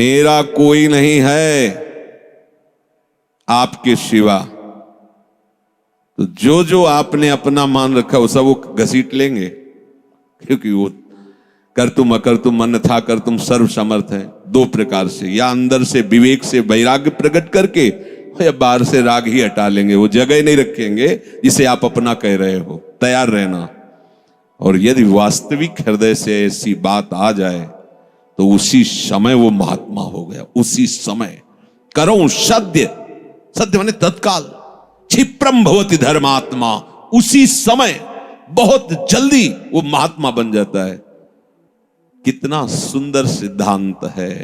मेरा कोई नहीं है आपके सिवा। तो जो जो आपने अपना मान रखा वो सब वो घसीट लेंगे, क्योंकि वो कर तुम अकर तुम मन था कर तुम सर्व समर्थ है। दो प्रकार से, या अंदर से विवेक से वैराग्य प्रकट करके, या बाहर से राग ही हटा लेंगे। वो जगह नहीं रखेंगे जिसे आप अपना कह रहे हो। तैयार रहना। और यदि वास्तविक हृदय से ऐसी बात आ जाए तो उसी समय वो महात्मा हो गया। उसी समय करो सत्य, सत्य माने तत्काल, क्षिप्रम भवति धर्मात्मा। उसी समय बहुत जल्दी वो महात्मा बन जाता है। कितना सुंदर सिद्धांत है।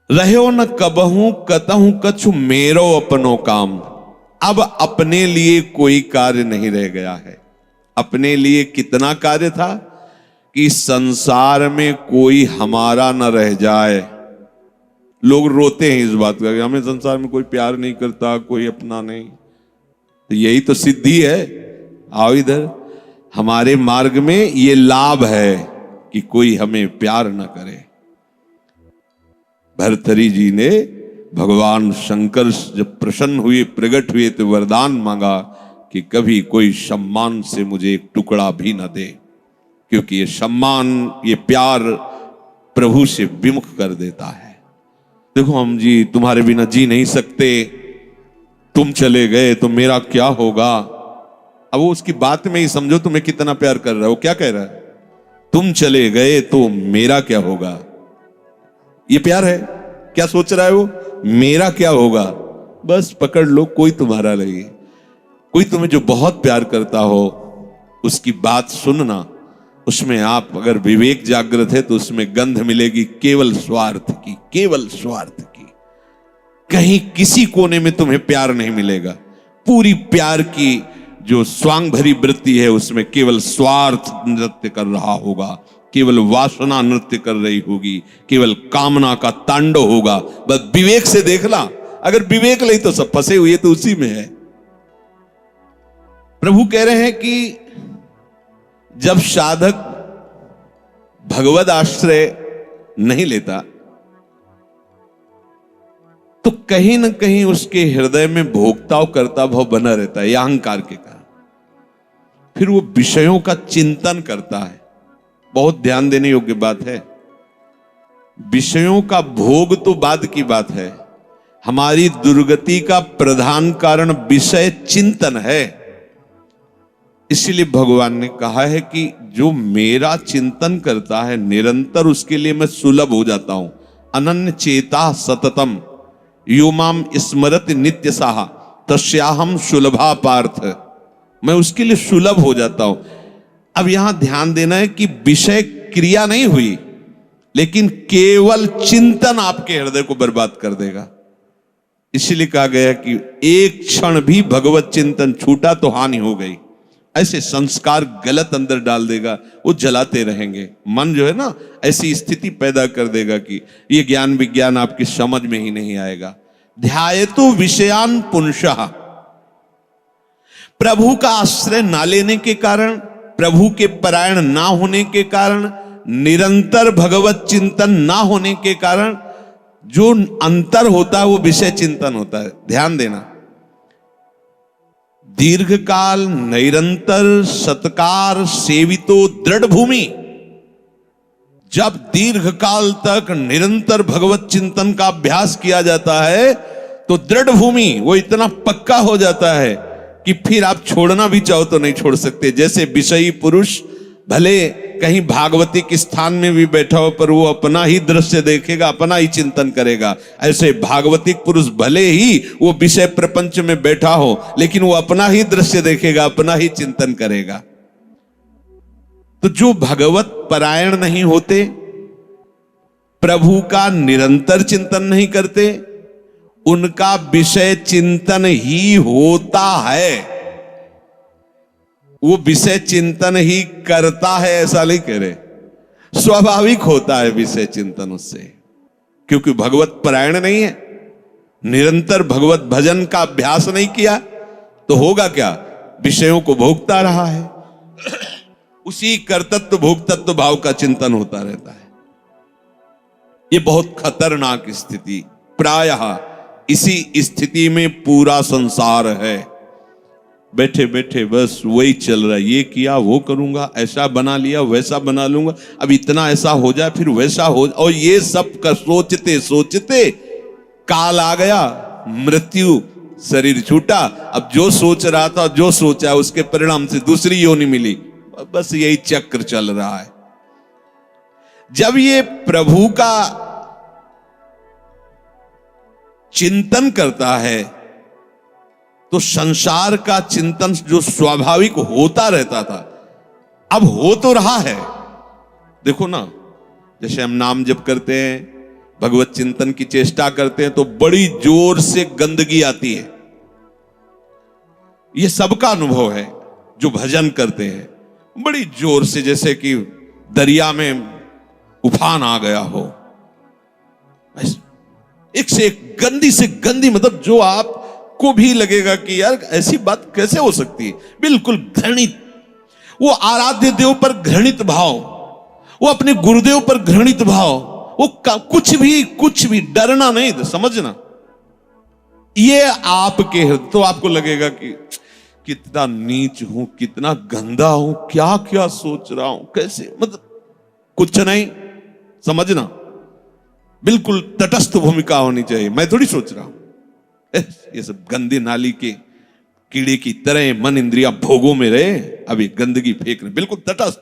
रहो न कबहू कतहू कछु मेरो अपनो काम। अब अपने लिए कोई कार्य नहीं रह गया है। अपने लिए कितना कार्य था कि संसार में कोई हमारा न रह जाए। लोग रोते हैं इस बात का कि हमें संसार में कोई प्यार नहीं करता, कोई अपना नहीं। तो यही तो सिद्धि है। आओ इधर, हमारे मार्ग में ये लाभ है कि कोई हमें प्यार न करे। भर्तृहरि जी ने भगवान शंकर जब प्रसन्न हुए, प्रकट हुए, तो वरदान मांगा कि कभी कोई सम्मान से मुझे एक टुकड़ा भी न दे, क्योंकि ये सम्मान, ये प्यार प्रभु से विमुख कर देता है। देखो हम जी तुम्हारे बिना जी नहीं सकते, तुम चले गए तो मेरा क्या होगा। अब वो उसकी बात में ही समझो तुम्हें कितना प्यार कर रहा है। वो क्या कह रहा है? तुम चले गए तो मेरा क्या होगा। ये प्यार है। क्या सोच रहा है वो? मेरा क्या होगा। बस पकड़ लो, कोई तुम्हारा नहीं। कोई तुम्हें जो बहुत प्यार करता हो उसकी बात सुनना, उसमें आप अगर विवेक जागृत है तो उसमें गंध मिलेगी केवल स्वार्थ की, केवल स्वार्थ की। कहीं किसी कोने में तुम्हें प्यार नहीं मिलेगा। पूरी प्यार की जो स्वांग भरी वृत्ति है उसमें केवल स्वार्थ नृत्य कर रहा होगा, केवल वासना नृत्य कर रही होगी, केवल कामना का तांडव होगा। बस विवेक से देखना। अगर विवेक नहीं तो सब फंसे हुए तो उसी में है। प्रभु कह रहे हैं कि जब साधक भगवद आश्रय नहीं लेता तो कहीं ना कहीं उसके हृदय में भोक्ताव करता भाव बना रहता है, अहंकार के कारण। फिर वो विषयों का चिंतन करता है। बहुत ध्यान देने योग्य बात है। विषयों का भोग तो बाद की बात है। हमारी दुर्गति का प्रधान कारण विषय चिंतन है। इसीलिए भगवान ने कहा है कि जो मेरा चिंतन करता है निरंतर, उसके लिए मैं सुलभ हो जाता हूं। अनन्य चेता सततम यो माम स्मरति नित्य साहा तस्याहम सुलभा पार्थ। मैं उसके लिए सुलभ हो जाता हूं। अब यहां ध्यान देना है कि विषय क्रिया नहीं हुई, लेकिन केवल चिंतन आपके हृदय को बर्बाद कर देगा। इसीलिए कहा गया कि एक क्षण भी भगवत चिंतन छूटा तो हानि हो गई। ऐसे संस्कार गलत अंदर डाल देगा, वो जलाते रहेंगे। मन जो है ना, ऐसी स्थिति पैदा कर देगा कि ये ज्ञान विज्ञान आपकी समझ में ही नहीं आएगा। ध्यायतु विषयान पुंसः। प्रभु का आश्रय ना लेने के कारण, प्रभु के परायण ना होने के कारण, निरंतर भगवत चिंतन ना होने के कारण जो अंतर होता है वो विषय चिंतन होता है। ध्यान देना। दीर्घकाल निरंतर सत्कार सेवितो दृढ़ भूमि। जब दीर्घकाल तक निरंतर भगवत चिंतन का अभ्यास किया जाता है तो दृढ़ भूमि वो इतना पक्का हो जाता है कि फिर आप छोड़ना भी चाहो तो नहीं छोड़ सकते। जैसे विषयी पुरुष भले कहीं भागवतिक स्थान में भी बैठा हो पर वो अपना ही दृश्य देखेगा, अपना ही चिंतन करेगा। ऐसे भागवतिक पुरुष भले ही वो विषय प्रपंच में बैठा हो लेकिन वो अपना ही दृश्य देखेगा, अपना ही चिंतन करेगा। तो जो भगवत परायण नहीं होते, प्रभु का निरंतर चिंतन नहीं करते, उनका विषय चिंतन ही होता है। वो विषय चिंतन ही करता है ऐसा नहीं कह रहे। स्वाभाविक होता है विषय चिंतन उससे, क्योंकि भगवत परायण नहीं है, निरंतर भगवत भजन का अभ्यास नहीं किया तो होगा क्या? विषयों को भोगता रहा है। उसी कर्तृत्व भोक्तत्व भाव का चिंतन होता रहता है। ये बहुत खतरनाक स्थिति, प्रायः इसी स्थिति में पूरा संसार है। बैठे बैठे बस वही चल रहा है, ये किया वो करूंगा, ऐसा बना लिया वैसा बना लूंगा, अब इतना ऐसा हो जाए फिर वैसा हो, और ये सब का सोचते सोचते काल आ गया, मृत्यु, शरीर छूटा। अब जो सोच रहा था, जो सोचा उसके परिणाम से दूसरी योनि मिली, बस यही चक्र चल रहा है। जब ये प्रभु का चिंतन करता है तो संसार का चिंतन जो स्वाभाविक होता रहता था अब हो तो रहा है। देखो ना, जैसे हम नाम जप करते हैं, भगवत चिंतन की चेष्टा करते हैं तो बड़ी जोर से गंदगी आती है। यह सबका अनुभव है जो भजन करते हैं, बड़ी जोर से, जैसे कि दरिया में उफान आ गया हो, एक से एक गंदी, मतलब जो आपको भी लगेगा कि यार ऐसी बात कैसे हो सकती है, बिल्कुल घृणित, वो आराध्य देव पर घृणित भाव, वो अपने गुरुदेव पर घृणित भाव, वो कुछ भी डरना नहीं, समझना, ये आपके हृदय, तो आपको लगेगा कि कितना नीच हूं, कितना गंदा हूं, क्या क्या सोच रहा हूं, कैसे, मतलब कुछ नहीं, समझना, बिल्कुल तटस्थ भूमिका होनी चाहिए। मैं थोड़ी सोच रहा हूं ये सब गंदी नाली के कीड़े की तरह मन इंद्रिया भोगों में रहे, अभी गंदगी फेंक रहे, बिल्कुल तटस्थ।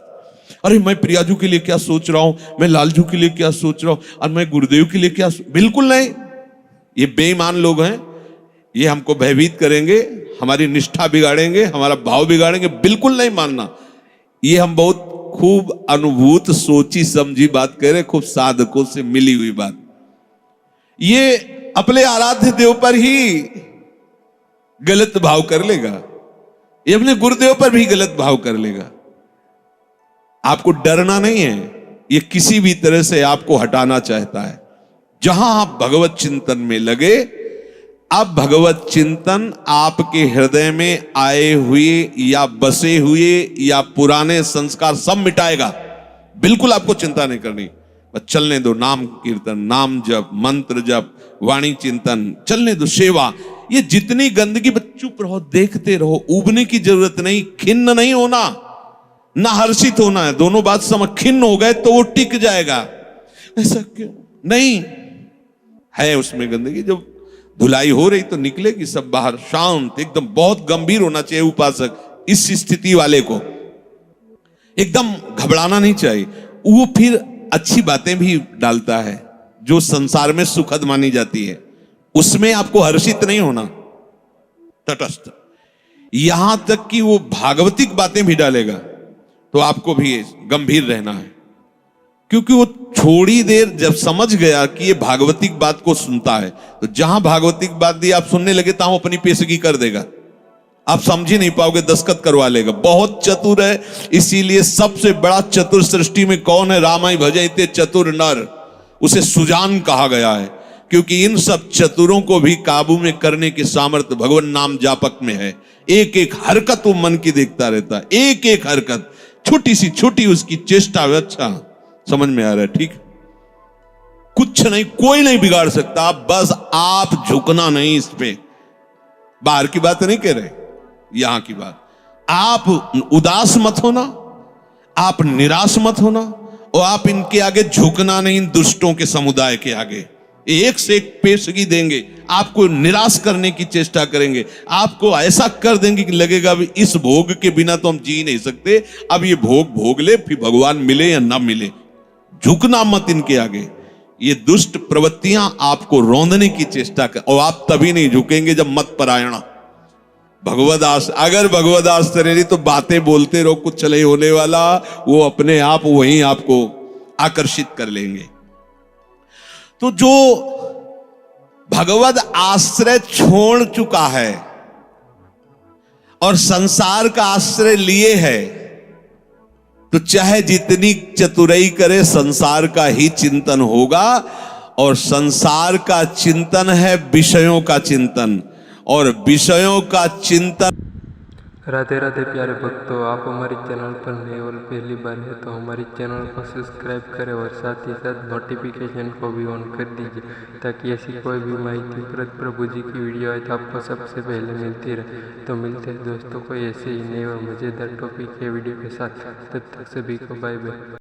अरे मैं प्रियाजू के लिए क्या सोच रहा हूं, मैं लालजू के लिए क्या सोच रहा हूं, और मैं गुरुदेव के लिए क्या, बिल्कुल नहीं। ये बेईमान लोग हैं, ये हमको भयभीत करेंगे, हमारी निष्ठा बिगाड़ेंगे, हमारा भाव बिगाड़ेंगे, बिल्कुल नहीं मानना। ये हम बहुत खूब अनुभूत सोची समझी बात कह रहे, खूब साधकों से मिली हुई बात। ये अपने आराध्य देव पर ही गलत भाव कर लेगा, ये अपने गुरुदेव पर भी गलत भाव कर लेगा। आपको डरना नहीं है, ये किसी भी तरह से आपको हटाना चाहता है। जहां आप भगवत चिंतन में लगे, अब भगवत चिंतन आपके हृदय में आए हुए या बसे हुए या पुराने संस्कार सब मिटाएगा। बिल्कुल आपको चिंता नहीं करनी, बस चलने दो, नाम कीर्तन, नाम जप, मंत्र जप, वाणी चिंतन, चलने दो, सेवा, ये जितनी गंदगी, बस चुप रहो, देखते रहो, उबने की जरूरत नहीं, खिन्न नहीं होना, ना हर्षित होना है, दोनों बात समझ। खिन्न हो गए तो वो टिक जाएगा, ऐसा क्यों नहीं है, उसमें गंदगी, जब धुलाई हो रही तो निकलेगी सब बाहर, शांत एकदम। बहुत गंभीर होना चाहिए उपासक, इस स्थिति वाले को एकदम घबराना नहीं चाहिए। वो फिर अच्छी बातें भी डालता है जो संसार में सुखद मानी जाती है, उसमें आपको हर्षित नहीं होना, तटस्थ। यहां तक कि वो भागवतिक बातें भी डालेगा तो आपको भी गंभीर रहना है, क्योंकि वो थोड़ी देर जब समझ गया कि ये भागवतिक बात को सुनता है, तो जहां भागवतिक बात दी आप सुनने लगे तो अपनी पेशगी कर देगा, आप समझ ही नहीं पाओगे, दस्तखत करवा लेगा। बहुत चतुर है, इसीलिए सबसे बड़ा चतुर सृष्टि में कौन है, रामाई भजते चतुर नर, उसे सुजान कहा गया है, क्योंकि इन सब चतुरों को भी काबू में करने की सामर्थ्य भगवान नाम जापक में है। एक एक हरकत वो मन की देखता रहता है, एक एक हरकत, छोटी सी छोटी उसकी चेष्टा। अच्छा समझ में आ रहा है, ठीक, कुछ नहीं, कोई नहीं बिगाड़ सकता, बस आप झुकना नहीं इस पे। बाहर की बात नहीं कह रहे, यहां की बात। आप उदास मत होना, आप निराश मत होना, और आप इनके आगे झुकना नहीं, दुष्टों के समुदाय के आगे। एक से एक पेशगी देंगे, आपको निराश करने की चेष्टा करेंगे, आपको ऐसा कर देंगे कि लगेगा भी इस भोग के बिना तो हम जी नहीं सकते, अब ये भोग भोग ले, फिर भगवान मिले या ना मिले। झुकना मत इनके आगे, ये दुष्ट प्रवृत्तियां आपको रौंदने की चेष्टा कर, और आप तभी नहीं झुकेंगे जब मत परायणा भगवदास। अगर भगवदास तरेरी तो बातें बोलते रहो, कुछ नहीं होने वाला, वो अपने आप वहीं आपको आकर्षित कर लेंगे। तो जो भगवद आश्रय छोड़ चुका है और संसार का आश्रय लिए है, तो चाहे जितनी चतुराई करे, संसार का ही चिंतन होगा। और संसार का चिंतन है विषयों का चिंतन, और विषयों का चिंतन। राधे राधे प्यारे भक्तों, आप हमारे चैनल पर नए और पहली बार है तो हमारे चैनल को सब्सक्राइब करें और साथ ही साथ नोटिफिकेशन को भी ऑन कर दीजिए ताकि ऐसी कोई भी माहिती प्रभु जी की वीडियो आए तो आपको सबसे पहले मिलती रहे। तो मिलते हैं दोस्तों को ऐसे ही नए और मज़ेदार टॉपिक के वीडियो के साथ। तब तक सभी को बाय बाय।